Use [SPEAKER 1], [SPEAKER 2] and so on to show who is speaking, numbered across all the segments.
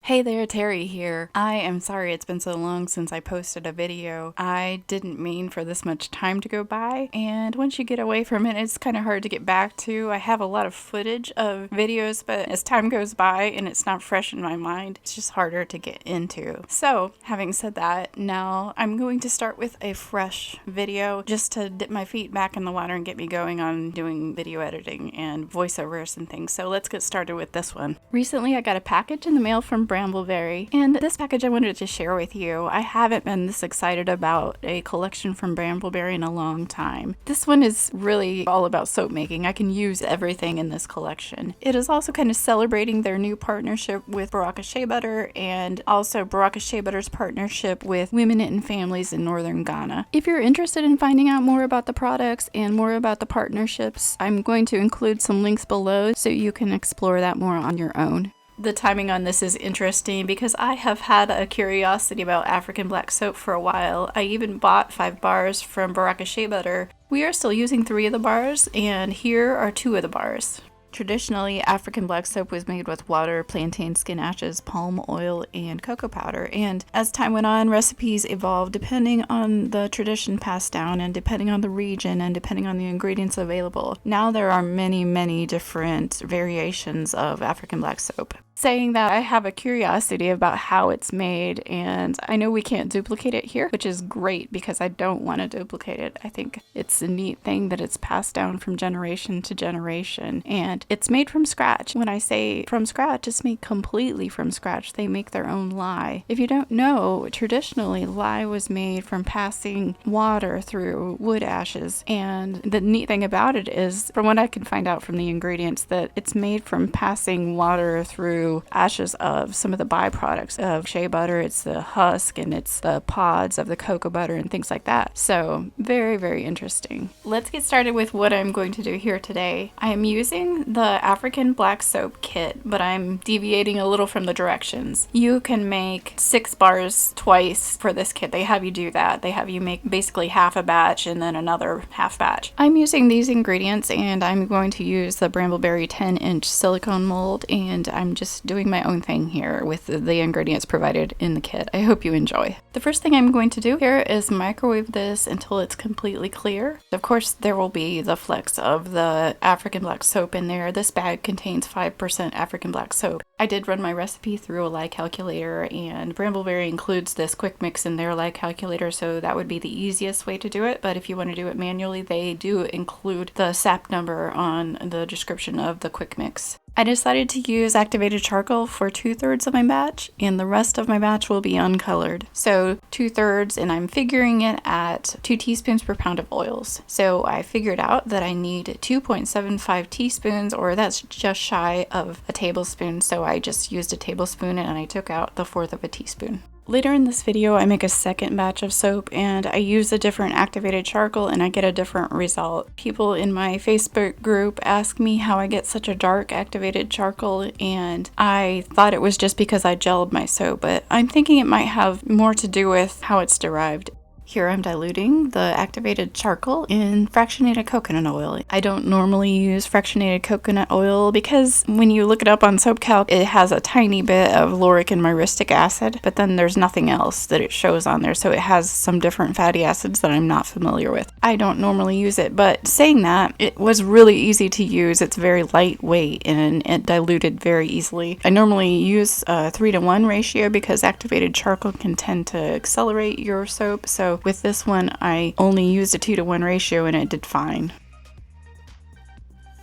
[SPEAKER 1] Hey there, Teri here. I am sorry it's been so long since I posted a video. I didn't mean for this much time to go by, and once you get away from it, it's kind of hard to get back to. I have a lot of footage of videos, but as time goes by and it's not fresh in my mind, it's just harder to get into. So, having said that, now I'm going to start with a fresh video just to dip my feet back in the water and get me going on doing video editing and voiceovers and things. So let's get started with this one. Recently, I got a package in the mail from Bramble, and this package I wanted to share with you. I haven't been this excited about a collection from Bramble in a long time. This one is really all about soap making. I can use everything in this collection. It is also kind of celebrating their new partnership with Baraka Shea Butter and also Baraka Shea Butter's partnership with women knitting families in northern Ghana. If you're interested in finding out more about the products and more about the partnerships, I'm going to include some links below so you can explore that more on your own. The timing on this is interesting because I have had a curiosity about African black soap for a while. I even bought 5 bars from Baraka Shea Butter. We are still using 3 of the bars, and here are 2 of the bars. Traditionally, African black soap was made with water, plantain skin ashes, palm oil, and cocoa powder. And as time went on, recipes evolved depending on the tradition passed down and depending on the region and depending on the ingredients available. Now there are many, many different variations of African black soap. Saying that, I have a curiosity about how it's made, and I know we can't duplicate it here, which is great because I don't want to duplicate it. I think it's a neat thing that it's passed down from generation to generation, and it's made from scratch. When I say from scratch, it's made completely from scratch. They make their own lye. If you don't know, traditionally lye was made from passing water through wood ashes, and the neat thing about it is, from what I can find out from the ingredients, that it's made from passing water through ashes of some of the byproducts of shea butter. It's the husk and it's the pods of the cocoa butter and things like that. So very, very interesting. Let's get started with what I'm going to do here today. I am using the African black soap kit, but I'm deviating a little from the directions. You can make 6 bars twice for this kit. They have you do that. They have you make basically half a batch and then another half batch. I'm using these ingredients, and I'm going to use the Brambleberry 10-inch silicone mold, and I'm just doing my own thing here with the ingredients provided in the kit. I hope you enjoy. The first thing I'm going to do here is microwave this until it's completely clear. Of course, there will be the flecks of the African black soap in there. This bag contains 5% African black soap. I did run my recipe through a LYE calculator, and Brambleberry includes this quick mix in their LYE calculator, so that would be the easiest way to do it. But if you want to do it manually, they do include the SAP number on the description of the quick mix. I decided to use activated charcoal for 2/3 of my batch, and the rest of my batch will be uncolored. So 2/3, and I'm figuring it at 2 teaspoons per pound of oils. So I figured out that I need 2.75 teaspoons, or that's just shy of a tablespoon. So I just used a tablespoon and I took out the 1/4 of a teaspoon. Later in this video, I make a second batch of soap, and I use a different activated charcoal, and I get a different result. People in my Facebook group ask me how I get such a dark activated charcoal, and I thought it was just because I gelled my soap, but I'm thinking it might have more to do with how it's derived. Here I'm diluting the activated charcoal in fractionated coconut oil. I don't normally use fractionated coconut oil because when you look it up on SoapCalc, it has a tiny bit of lauric and myristic acid, but then there's nothing else that it shows on there, so it has some different fatty acids that I'm not familiar with. I don't normally use it, but saying that, it was really easy to use. It's very lightweight and it diluted very easily. I normally use a 3-to-1 ratio because activated charcoal can tend to accelerate your soap, so with this one, I only used a 2-to-1 ratio and it did fine.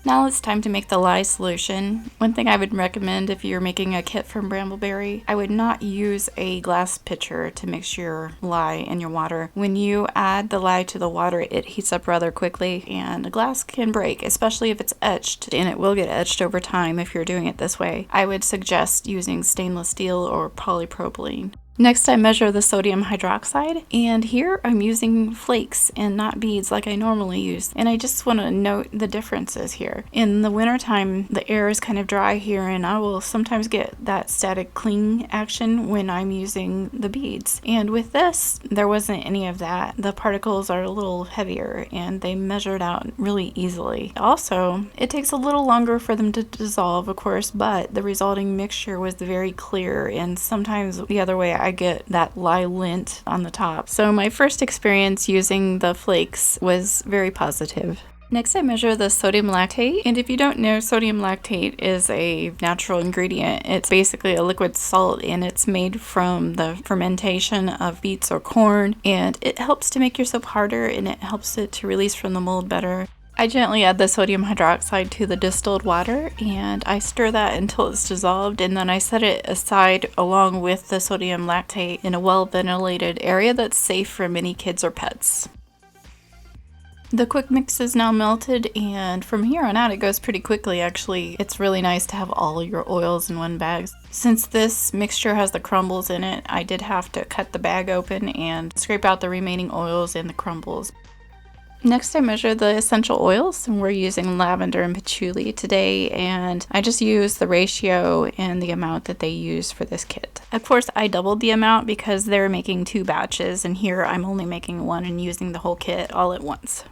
[SPEAKER 1] Now it's time to make the lye solution. One thing I would recommend if you're making a kit from Brambleberry, I would not use a glass pitcher to mix your lye in your water. When you add the lye to the water, it heats up rather quickly and the glass can break, especially if it's etched, and it will get etched over time if you're doing it this way. I would suggest using stainless steel or polypropylene. Next, I measure the sodium hydroxide, and here I'm using flakes and not beads like I normally use. And I just want to note the differences here. In the wintertime, the air is kind of dry here, and I will sometimes get that static cling action when I'm using the beads. And with this, there wasn't any of that. The particles are a little heavier, and they measured out really easily. Also, it takes a little longer for them to dissolve, of course, but the resulting mixture was very clear, and sometimes the other way I get that lye lint on the top. So my first experience using the flakes was very positive. Next, I measure the sodium lactate, and if you don't know, sodium lactate is a natural ingredient. It's basically a liquid salt, and it's made from the fermentation of beets or corn, and it helps to make your soap harder, and it helps it to release from the mold better. I gently add the sodium hydroxide to the distilled water, and I stir that until it's dissolved, and then I set it aside along with the sodium lactate in a well-ventilated area that's safe for many kids or pets. The quick mix is now melted, and from here on out it goes pretty quickly actually. It's really nice to have all your oils in one bag. Since this mixture has the crumbles in it, I did have to cut the bag open and scrape out the remaining oils and the crumbles. Next, I measure the essential oils, and we're using lavender and patchouli today, and I just use the ratio and the amount that they use for this kit. Of course, I doubled the amount because they're making 2 batches, and here I'm only making 1 and using the whole kit all at once.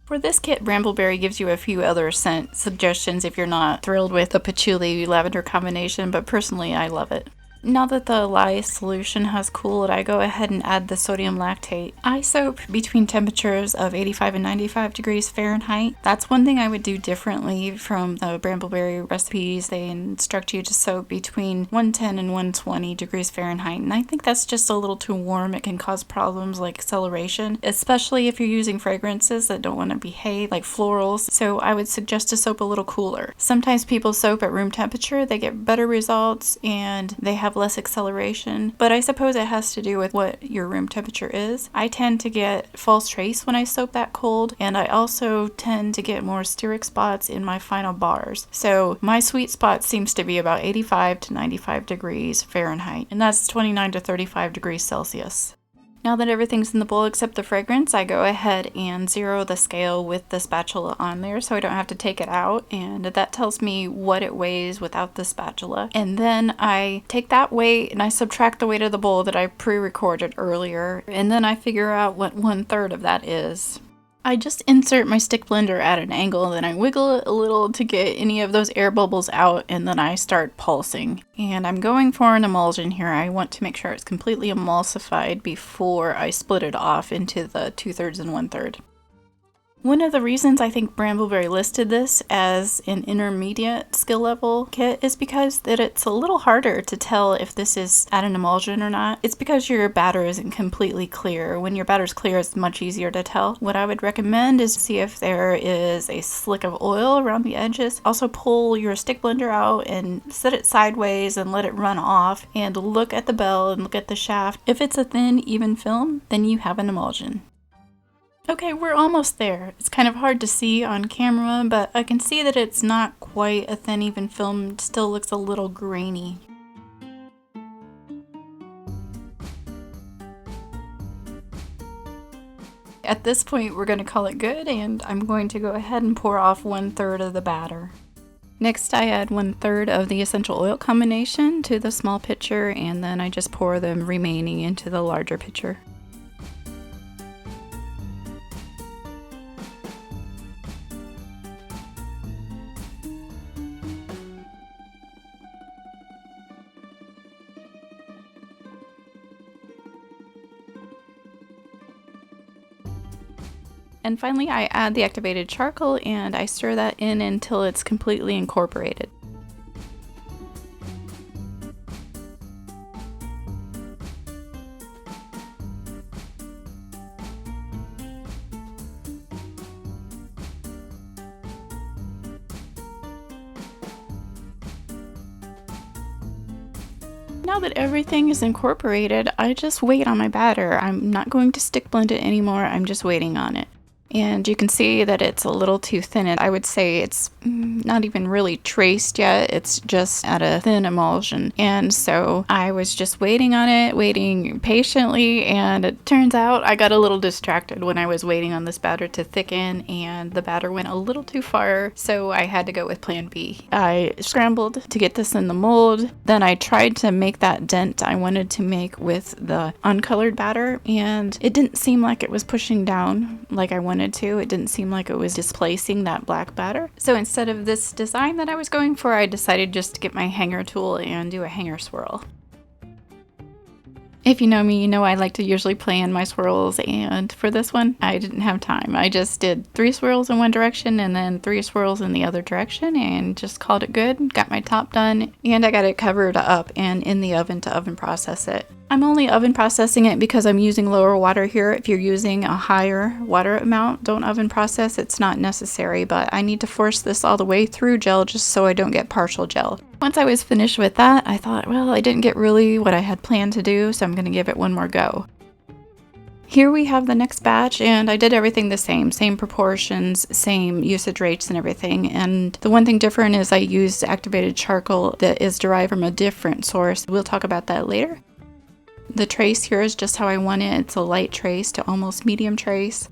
[SPEAKER 1] For this kit, Brambleberry gives you a few other scent suggestions if you're not thrilled with the patchouli-lavender combination, but personally I love it. Now that the lye solution has cooled, I go ahead and add the sodium lactate. I soap between temperatures of 85 and 95 degrees Fahrenheit. That's one thing I would do differently from the Brambleberry recipes. They instruct you to soap between 110 and 120 degrees Fahrenheit, and I think that's just a little too warm. It can cause problems like acceleration, especially if you're using fragrances that don't want to behave, like florals, so I would suggest to soap a little cooler. Sometimes people soap at room temperature, they get better results, and they have less acceleration, but I suppose it has to do with what your room temperature is. I tend to get false trace when I soap that cold, and I also tend to get more steric spots in my final bars. So my sweet spot seems to be about 85 to 95 degrees Fahrenheit, and that's 29 to 35 degrees Celsius. Now that everything's in the bowl except the fragrance, I go ahead and zero the scale with the spatula on there so I don't have to take it out, and that tells me what it weighs without the spatula. And then I take that weight and I subtract the weight of the bowl that I pre-recorded earlier, and then I figure out what 1/3 of that is. I just insert my stick blender at an angle, and then I wiggle it a little to get any of those air bubbles out, and then I start pulsing. And I'm going for an emulsion here. I want to make sure it's completely emulsified before I split it off into the 2/3 and 1/3. One of the reasons I think Brambleberry listed this as an intermediate skill level kit is because that it's a little harder to tell if this is at an emulsion or not. It's because your batter isn't completely clear. When your batter's clear, it's much easier to tell. What I would recommend is see if there is a slick of oil around the edges. Also pull your stick blender out and set it sideways and let it run off, and look at the bell and look at the shaft. If it's a thin, even film, then you have an emulsion. Okay, we're almost there. It's kind of hard to see on camera, but I can see that it's not quite a thin, even film. It still looks a little grainy. At this point, we're going to call it good, and I'm going to go ahead and pour off 1/3 of the batter. Next, I add 1/3 of the essential oil combination to the small pitcher, and then I just pour the remaining into the larger pitcher. And finally, I add the activated charcoal and I stir that in until it's completely incorporated. Now that everything is incorporated, I just wait on my batter. I'm not going to stick blend it anymore, I'm just waiting on it. And you can see that it's a little too thin. And I would say it's not even really traced yet. It's just at a thin emulsion. And so I was just waiting on it, waiting patiently. And it turns out I got a little distracted when I was waiting on this batter to thicken, and the batter went a little too far. So I had to go with plan B. I scrambled to get this in the mold. Then I tried to make that dent I wanted to make with the uncolored batter, and it didn't seem like it was pushing down like I wanted to. It didn't seem like it was displacing that black batter. So instead of this design that I was going for, I decided just to get my hanger tool and do a hanger swirl. If you know me, you know I like to usually plan my swirls, and for this one, I didn't have time. I just did 3 swirls in one direction and then 3 swirls in the other direction and just called it good. Got my top done, and I got it covered up and in the oven to oven process it. I'm only oven processing it because I'm using lower water here. If you're using a higher water amount, don't oven process. It's not necessary, but I need to force this all the way through gel just so I don't get partial gel. Once I was finished with that, I thought, well, I didn't get really what I had planned to do, so I'm going to give it one more go. Here we have the next batch, and I did everything the same proportions, same usage rates and everything. And the one thing different is I used activated charcoal that is derived from a different source. We'll talk about that later. The trace here is just how I want it. It's a light trace to almost medium trace.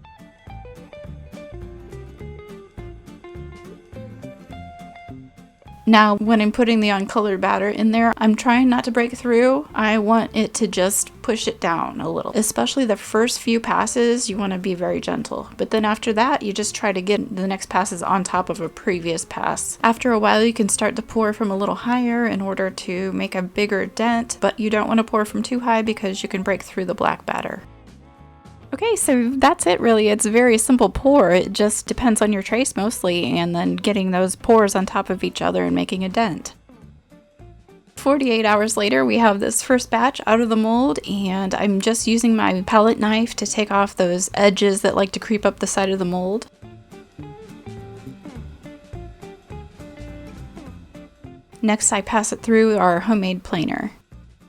[SPEAKER 1] Now, when I'm putting the uncolored batter in there, I'm trying not to break through. I want it to just push it down a little. Especially the first few passes, you want to be very gentle. But then after that, you just try to get the next passes on top of a previous pass. After a while, you can start to pour from a little higher in order to make a bigger dent, but you don't want to pour from too high because you can break through the black batter. Okay, so that's it really. It's a very simple pour. It just depends on your trace mostly, and then getting those pours on top of each other and making a dent. 48 hours later, we have this first batch out of the mold, and I'm just using my palette knife to take off those edges that like to creep up the side of the mold. Next, I pass it through our homemade planer.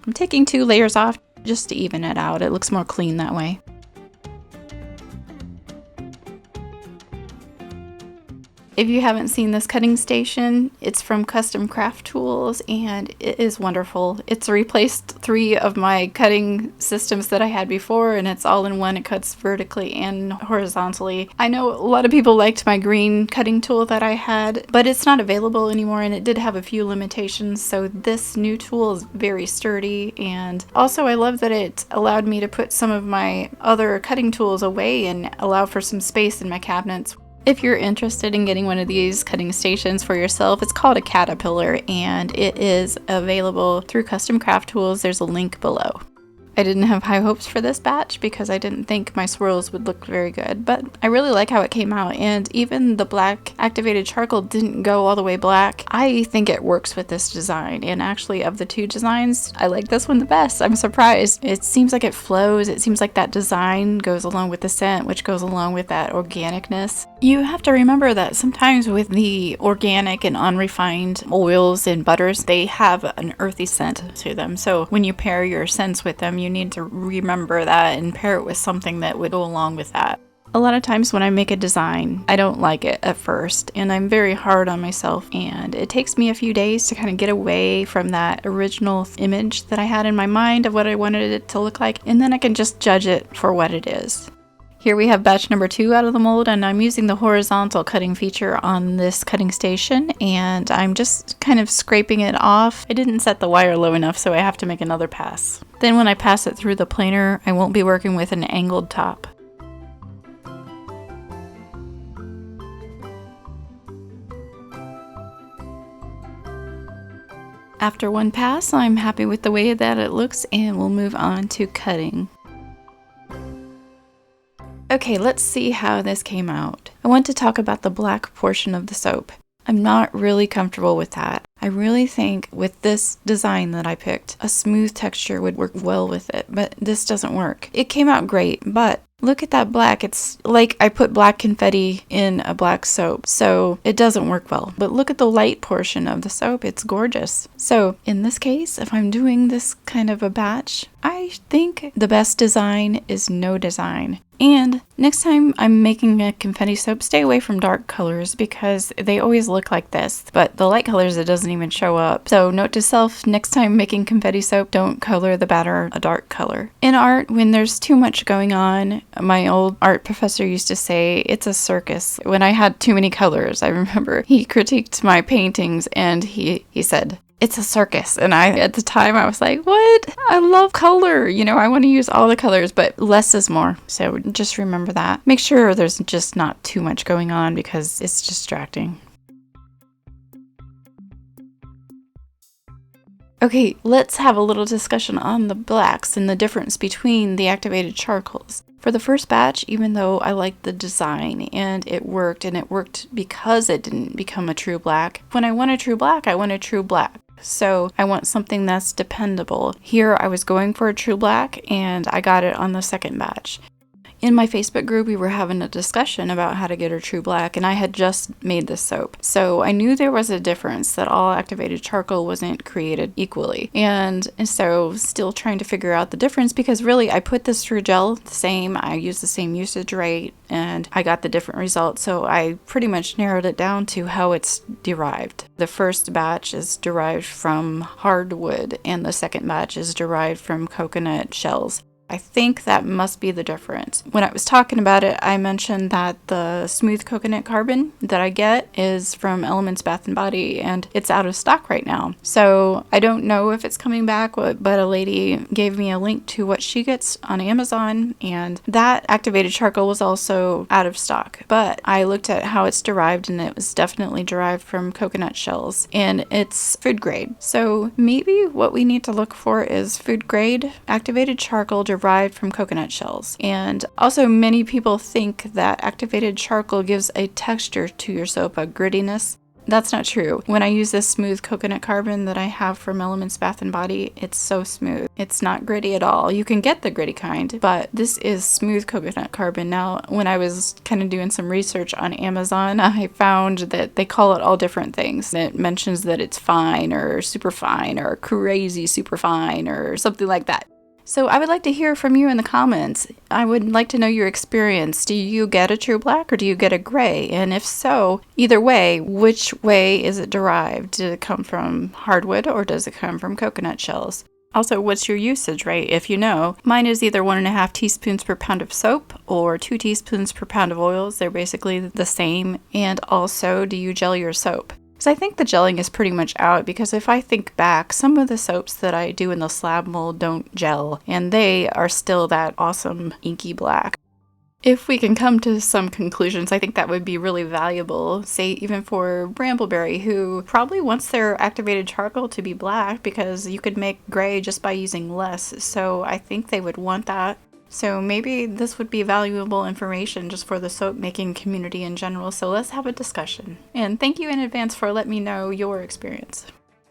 [SPEAKER 1] I'm taking 2 layers off just to even it out. It looks more clean that way. If you haven't seen this cutting station, it's from Custom Craft Tools, and it is wonderful. It's replaced 3 of my cutting systems that I had before, and it's all in one. It cuts vertically and horizontally. I know a lot of people liked my green cutting tool that I had, but it's not available anymore, and it did have a few limitations, so this new tool is very sturdy. And also I love that it allowed me to put some of my other cutting tools away and allow for some space in my cabinets. If you're interested in getting one of these cutting stations for yourself, it's called a Caterpillar, and it is available through Custom Craft Tools. There's a link below. I didn't have high hopes for this batch because I didn't think my swirls would look very good, but I really like how it came out, and even the black activated charcoal didn't go all the way black. I think it works with this design, and actually of the 2 designs, I like this one the best. I'm surprised. It seems like it flows. It seems like that design goes along with the scent, which goes along with that organicness. You have to remember that sometimes with the organic and unrefined oils and butters, they have an earthy scent to them. So when you pair your scents with them, you need to remember that and pair it with something that would go along with that. A lot of times when I make a design, I don't like it at first, and I'm very hard on myself, and it takes me a few days to kind of get away from that original image that I had in my mind of what I wanted it to look like, and then I can just judge it for what it is. Here we have batch number 2 out of the mold, and I'm using the horizontal cutting feature on this cutting station, and I'm just kind of scraping it off. I didn't set the wire low enough, so I have to make another pass. Then when I pass it through the planer, I won't be working with an angled top. After one pass, I'm happy with the way that it looks, and we'll move on to cutting. Okay, let's see how this came out. I want to talk about the black portion of the soap. I'm not really comfortable with that. I really think with this design that I picked, a smooth texture would work well with it, but this doesn't work. It came out great, but look at that black. It's like I put black confetti in a black soap, so it doesn't work well. But look at the light portion of the soap. It's gorgeous. So in this case, if I'm doing this kind of a batch, I think the best design is no design. And next time I'm making a confetti soap, stay away from dark colors because they always look like this, but the light colors, it doesn't even show up. So note to self, next time making confetti soap, don't color the batter a dark color. In art, when there's too much going on, my old art professor used to say, it's a circus. When I had too many colors, I remember he critiqued my paintings and he said, it's a circus. And at the time I was like, what? I love color. You know, I want to use all the colors, but less is more. So just remember that. Make sure there's just not too much going on because it's distracting. Okay, let's have a little discussion on the blacks and the difference between the activated charcoals. For the first batch, even though I liked the design and it worked because it didn't become a true black, when I want a true black, I want a true black. So I want something that's dependable. Here I was going for a true black and I got it on the second batch. In my Facebook group, we were having a discussion about how to get a true black, and I had just made this soap. So I knew there was a difference, that all activated charcoal wasn't created equally. And so still trying to figure out the difference, because really I put this through gel the same, I used the same usage rate, and I got the different results. So I pretty much narrowed it down to how it's derived. The first batch is derived from hardwood, and the second batch is derived from coconut shells. I think that must be the difference. When I was talking about it, I mentioned that the smooth coconut carbon that I get is from Elements Bath & Body, and it's out of stock right now. So I don't know if it's coming back, but a lady gave me a link to what she gets on Amazon, and that activated charcoal was also out of stock. But I looked at how it's derived, and it was definitely derived from coconut shells, and it's food grade. So maybe what we need to look for is food grade activated charcoal derived from coconut shells. And also many people think that activated charcoal gives a texture to your soap, a grittiness. That's not true. When I use this smooth coconut carbon that I have from Elements Bath & Body, it's so smooth. It's not gritty at all. You can get the gritty kind, but this is smooth coconut carbon. Now, when I was kind of doing some research on Amazon, I found that they call it all different things. It mentions that it's fine or super fine or crazy super fine or something like that. So I would like to hear from you in the comments. I would like to know your experience. Do you get a true black or do you get a gray? And if so, either way, which way is it derived? Did it come from hardwood or does it come from coconut shells? Also, what's your usage rate? If you know, mine is either 1.5 teaspoons per pound of soap or 2 teaspoons per pound of oils. They're basically the same. And also, do you gel your soap? Because I think the gelling is pretty much out, because if I think back, some of the soaps that I do in the slab mold don't gel, and they are still that awesome inky black. If we can come to some conclusions, I think that would be really valuable, say even for Brambleberry, who probably wants their activated charcoal to be black because you could make gray just by using less, so I think they would want that. So maybe this would be valuable information just for the soap making community in general, so let's have a discussion. And thank you in advance for letting me know your experience.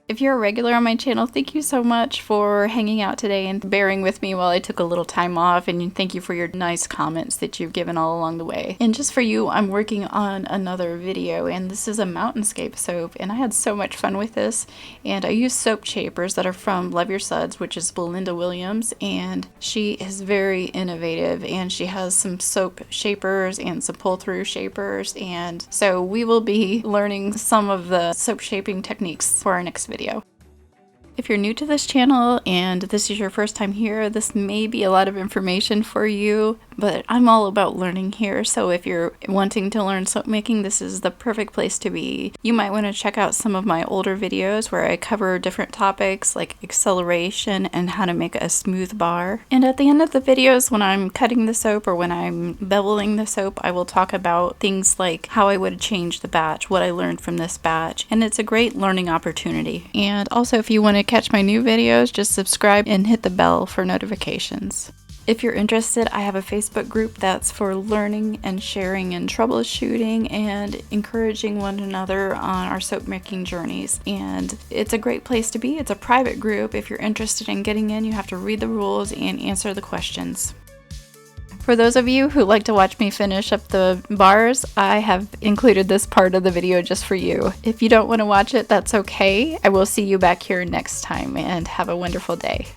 [SPEAKER 1] If you're a regular on my channel, thank you so much for hanging out today and bearing with me while I took a little time off, and thank you for your nice comments that you've given all along the way. And just for you, I'm working on another video, and this is a mountainscape soap, and I had so much fun with this. And I use soap shapers that are from Love Your Suds, which is Belinda Williams, and she is very innovative, and she has some soap shapers and some pull-through shapers, and so we will be learning some of the soap shaping techniques for our next video. If you're new to this channel and this is your first time here, this may be a lot of information for you, but I'm all about learning here, so if you're wanting to learn soap making, this is the perfect place to be. You might want to check out some of my older videos where I cover different topics like acceleration and how to make a smooth bar. And at the end of the videos, when I'm cutting the soap or when I'm beveling the soap, I will talk about things like how I would change the batch, what I learned from this batch, and it's a great learning opportunity. And also, if you want to catch my new videos, just subscribe and hit the bell for notifications. If you're interested, I have a Facebook group that's for learning and sharing and troubleshooting and encouraging one another on our soap making journeys. And it's a great place to be. It's a private group. If you're interested in getting in, you have to read the rules and answer the questions. For those of you who like to watch me finish up the bars, I have included this part of the video just for you. If you don't want to watch it, that's okay. I will see you back here next time, and have a wonderful day.